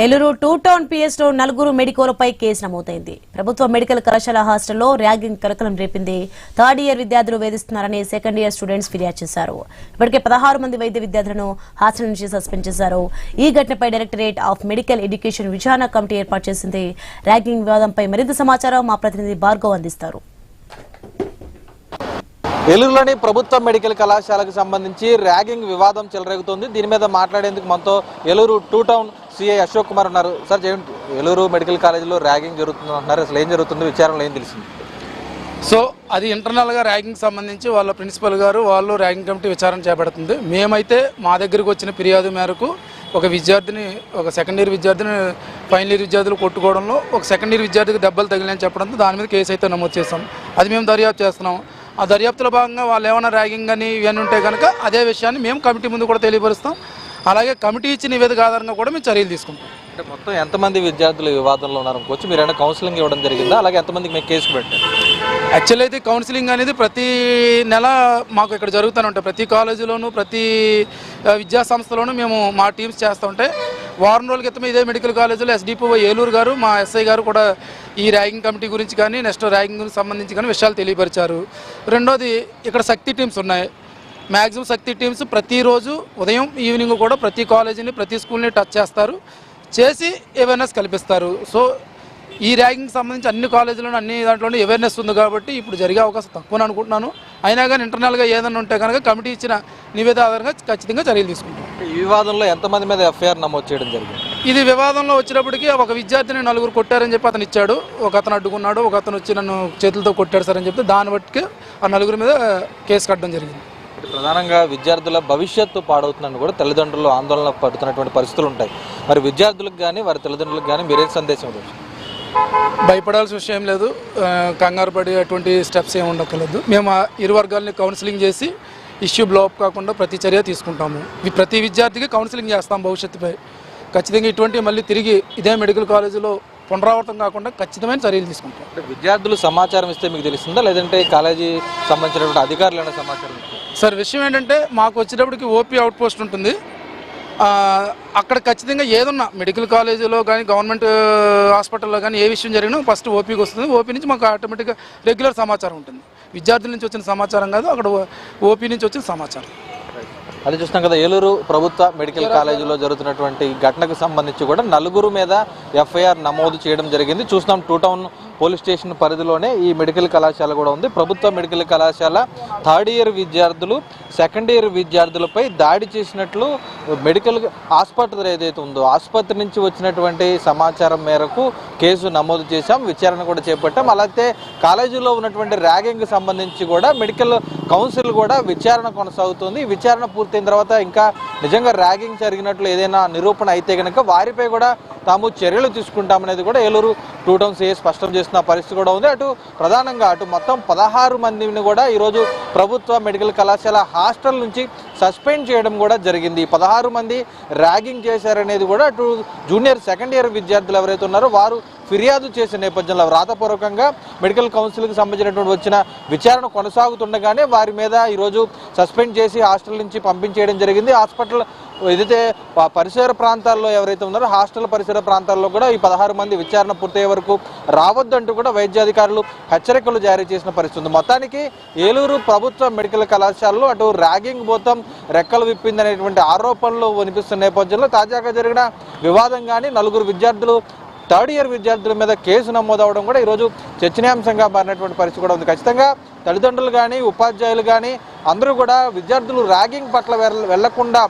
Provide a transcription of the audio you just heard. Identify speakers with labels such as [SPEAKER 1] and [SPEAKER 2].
[SPEAKER 1] Eluru two town పిఎస్లో నలుగురు మెడికోలపై case నమోదైంది. ప్రభుత్వ మెడికల్ కళాశాల హాస్టల్లో ర్యాగింగ్ కలకలం రేపింది. థర్డ్ ఇయర్ విద్యార్థులు వేధిస్తున్నారని సెకండ్ ఇయర్ స్టూడెంట్స్ ఫిర్యాదు చేశారు. ఇప్పటికే 16 మంది వైద్య విద్యార్థులను హాస్టల్ నుంచి సస్పెండ్ చేశారు. ఈ ఘటనపై డైరెక్టరేట్ ఆఫ్ మెడికల్ ఎడ్యుకేషన్ విచారణ కమిటీ ఏర్పాటు చేసింది. ర్యాగింగ్ వివాదంపై మరింత సమాచారం మా ప్రతినిధి భార్గవ్ అందిస్తారు.
[SPEAKER 2] ఏలూరులోని ప్రభుత్వ మెడికల్ కళాశాలకు సంబంధించి ర్యాగింగ్ వివాదం చెలరేగుతోంది. దీని మీద మాట్లాడేందుకు మనతో Eluru two town CI Ashok Kumar ఉన్నారు. సార్, ఏలూరు మెడికల్ కాలేజీలో ర్యాగింగ్ జరుగుతుంది అంటున్నారు. అసలు ఏం జరుగుతుంది, విచారణలో ఏం తెలిసింది?
[SPEAKER 3] సో అది ఇంటర్నల్గా ర్యాగింగ్ సంబంధించి వాళ్ళ ప్రిన్సిపల్ గారు వాళ్ళు ర్యాగింగ్ కమిటీ విచారణ చేపడుతుంది. మేమైతే మా దగ్గరకు వచ్చిన ఫిర్యాదు మేరకు ఒక సెకండ్ ఇయర్ విద్యార్థిని ఫైనల్ ఇయర్ విద్యార్థులు కొట్టుకోవడంలో ఒక సెకండ్ ఇయర్ విద్యార్థికి దెబ్బలు తగిలినని చెప్పడంతో దాని మీద కేసు అయితే నమోదు చేస్తాం. అది మేము దర్యాప్తు చేస్తున్నాం. ఆ దర్యాప్తులో భాగంగా వాళ్ళు ఏమైనా ర్యాగింగ్ అని ఇవన్నీ ఉంటే కనుక అదే విషయాన్ని మేము కమిటీ ముందు కూడా తెలియపరుస్తాం. అలాగే కమిటీ ఇచ్చిన నివేదిక ఆధారంగా కూడా మేము చర్యలు తీసుకుంటాం.
[SPEAKER 2] అంటే మొత్తం ఎంతమంది విద్యార్థులు వివాదంలో ఉన్నారనుకోవచ్చు? మీరు ఏమైనా కౌన్సిలింగ్ ఇవ్వడం జరిగిందా? అలాగే ఎంతమందికి మేము కేసు పెట్టారు?
[SPEAKER 3] యాక్చువల్ అయితే కౌన్సిలింగ్ అనేది ప్రతి నెల మాకు ఇక్కడ జరుగుతూనే ఉంటాయి. ప్రతి కాలేజీలోనూ ప్రతి విద్యా సంస్థలోనూ మేము మా టీమ్స్ చేస్తూ ఉంటే వారం రోజుల క్రితం ఇదే మెడికల్ కాలేజీలో ఎస్డిపిఓ ఏలూరు గారు మా ఎస్ఐ గారు కూడా ఈ ర్యాగింగ్ కమిటీ గురించి కానీ నెక్స్ట్ ర్యాగింగ్ సంబంధించి కానీ విషయాలు తెలియపరిచారు. రెండోది ఇక్కడ శక్తి టీమ్స్ ఉన్నాయి. మ్యాక్సిమం శక్తి టీమ్స్ ప్రతిరోజు ఉదయం ఈవినింగ్ కూడా ప్రతి కాలేజీని ప్రతి స్కూల్ని టచ్ చేసి అవేర్నెస్ కల్పిస్తారు. సో ఈ ర్యాగింగ్ సంబంధించి అన్ని కాలేజీలోనూ అన్ని దాంట్లోనూ అవేర్నెస్ ఉంది కాబట్టి ఇప్పుడు జరిగే అవకాశం తక్కువని అనుకుంటున్నాను. అయినా కానీ ఇంటర్నల్గా ఏదైనా ఉంటే కనుక కమిటీ ఇచ్చిన నివేదిక ఆధారంగా ఖచ్చితంగా చర్యలు తీసుకుంటాం.
[SPEAKER 2] ఈ వివాదంలో ఎంతమంది మీద ఎఫ్ఐఆర్ నమోదు చేయడం జరిగింది?
[SPEAKER 3] ఇది వివాదంలో వచ్చినప్పటికీ ఒక విద్యార్థిని 4 కొట్టారని చెప్పి అతను ఇచ్చాడు. ఒక అతను అడ్డుకున్నాడు, ఒక అతను వచ్చి నన్ను చేతులతో కొట్టాడు సార్ అని చెప్తే దాన్ని బట్టి ఆ 4 మీద కేసు కట్టడం జరిగింది.
[SPEAKER 2] ప్రధానంగా విద్యార్థుల భవిష్యత్తు పాడవుతుందని కూడా తల్లిదండ్రులు ఆందోళన పడుతున్నటువంటి పరిస్థితులు ఉంటాయి. మరి విద్యార్థులకు కానీ వారి తల్లిదండ్రులకు కానీ మీరేం సందేశం ఇవ్వచ్చు?
[SPEAKER 3] భయపడాల్సిన విషయం లేదు, కంగారు పడి అటువంటి స్టెప్స్ ఏమి ఉండక్కర్లేదు. మేము ఇరు వర్గాలని కౌన్సిలింగ్ చేసి ఇష్యూ బ్లోప్ కాకుండా ప్రతి చర్య తీసుకుంటాము. ప్రతి విద్యార్థికి కౌన్సిలింగ్ చేస్తాం. భవిష్యత్తుపై ఖచ్చితంగా ఇటువంటి మళ్ళీ తిరిగి ఇదే మెడికల్ కాలేజీలో పునరావృతం కాకుండా ఖచ్చితమైన చర్యలు తీసుకుంటాం.
[SPEAKER 2] విద్యార్థులు సమాచారం ఇస్తే మీకు తెలుస్తుందా, లేదంటే కాలేజీ సంబంధించినటువంటి అధికారులైన సమాచారం?
[SPEAKER 3] సార్, విషయం ఏంటంటే మాకు వచ్చేటప్పటికి ఓపీ అవుట్ పోస్ట్ ఉంటుంది. అక్కడ ఖచ్చితంగా ఏదన్నా మెడికల్ కాలేజీలో కానీ గవర్నమెంట్ హాస్పిటల్లో కానీ ఏ విషయం జరిగినా ఫస్ట్ ఓపీకి వస్తుంది. ఓపీ నుంచి మాకు ఆటోమేటిక్గా రెగ్యులర్ సమాచారం ఉంటుంది. విద్యార్థుల నుంచి వచ్చిన సమాచారం కాదు, అక్కడ ఓపీ నుంచి వచ్చిన సమాచారం.
[SPEAKER 2] అది చూస్తున్నాం కదా, ఏలూరు ప్రభుత్వ మెడికల్ కాలేజీలో జరుగుతున్నటువంటి ఘటనకు సంబంధించి కూడా 4 మీద ఎఫ్ఐఆర్ నమోదు చేయడం జరిగింది. చూస్తున్నాం, టూ టౌన్ పోలీస్ స్టేషన్ పరిధిలోనే ఈ మెడికల్ కళాశాల కూడా ఉంది. ప్రభుత్వ మెడికల్ కళాశాల థర్డ్ ఇయర్ విద్యార్థులు సెకండ్ ఇయర్ విద్యార్థులపై దాడి చేసినట్లు మెడికల్ ఆసుపత్రి ఏదైతే ఉందో ఆసుపత్రి నుంచి వచ్చినటువంటి సమాచారం మేరకు కేసు నమోదు చేశాం, విచారణ కూడా చేపట్టాం. అలాగే కాలేజీలో ఉన్నటువంటి ర్యాగింగ్ సంబంధించి కూడా మెడికల్ కౌన్సిల్ కూడా విచారణ కొనసాగుతుంది. విచారణ పూర్తయిన తర్వాత ఇంకా నిజంగా ర్యాగింగ్ జరిగినట్లు ఏదైనా నిరూపణ అయితే కనుక వారిపై కూడా తాము చర్యలు తీసుకుంటామనేది కూడా ఏలూరు టూ టౌన్ సిఐ స్పష్టం చేస్తున్న పరిస్థితి కూడా ఉంది. ప్రధానంగా మొత్తం 16 మందిని కూడా ఈరోజు ప్రభుత్వ మెడికల్ కళాశాల హాస్టల్ నుంచి సస్పెండ్ చేయడం కూడా జరిగింది. 16 మంది ర్యాగింగ్ చేశారనేది కూడా జూనియర్ సెకండ్ ఇయర్ విద్యార్థులు ఎవరైతే ఉన్నారో వారు ఫిర్యాదు చేసిన నేపథ్యంలో వ్రాతపూర్వకంగా మెడికల్ కౌన్సిల్కి సంబంధించినటువంటి వచ్చిన విచారణ కొనసాగుతుండగానే వారి మీద ఈరోజు సస్పెండ్ చేసి హాస్టల్ నుంచి పంపించేయడం జరిగింది. హాస్పిటల్ ఏదైతే పరిసర ప్రాంతాల్లో ఎవరైతే ఉన్నారో హాస్టల్ పరిసర ప్రాంతాల్లో కూడా ఈ 16 మంది విచారణ పూర్తయ్యే వరకు రావద్దంటూ కూడా వైద్యాధికారులు హెచ్చరికలు జారీ చేసిన పరిస్థితి ఉంది. మొత్తానికి ఏలూరు ప్రభుత్వ మెడికల్ కళాశాలలో అటు ర్యాగింగ్ మొత్తం రెక్కలు విప్పిందనేటువంటి ఆరోపణలు వినిపిస్తున్న నేపథ్యంలో తాజాగా జరిగిన వివాదం కానీ 4 విద్యార్థులు థర్డ్ ఇయర్ విద్యార్థుల మీద కేసు నమోదు అవడం కూడా ఈరోజు చర్చనీయాంశంగా మారినటువంటి పరిస్థితి కూడా ఉంది. ఖచ్చితంగా తల్లిదండ్రులు కానీ ఉపాధ్యాయులు కానీ అందరూ కూడా విద్యార్థులు ర్యాగింగ్ పట్ల వెళ్లకుండా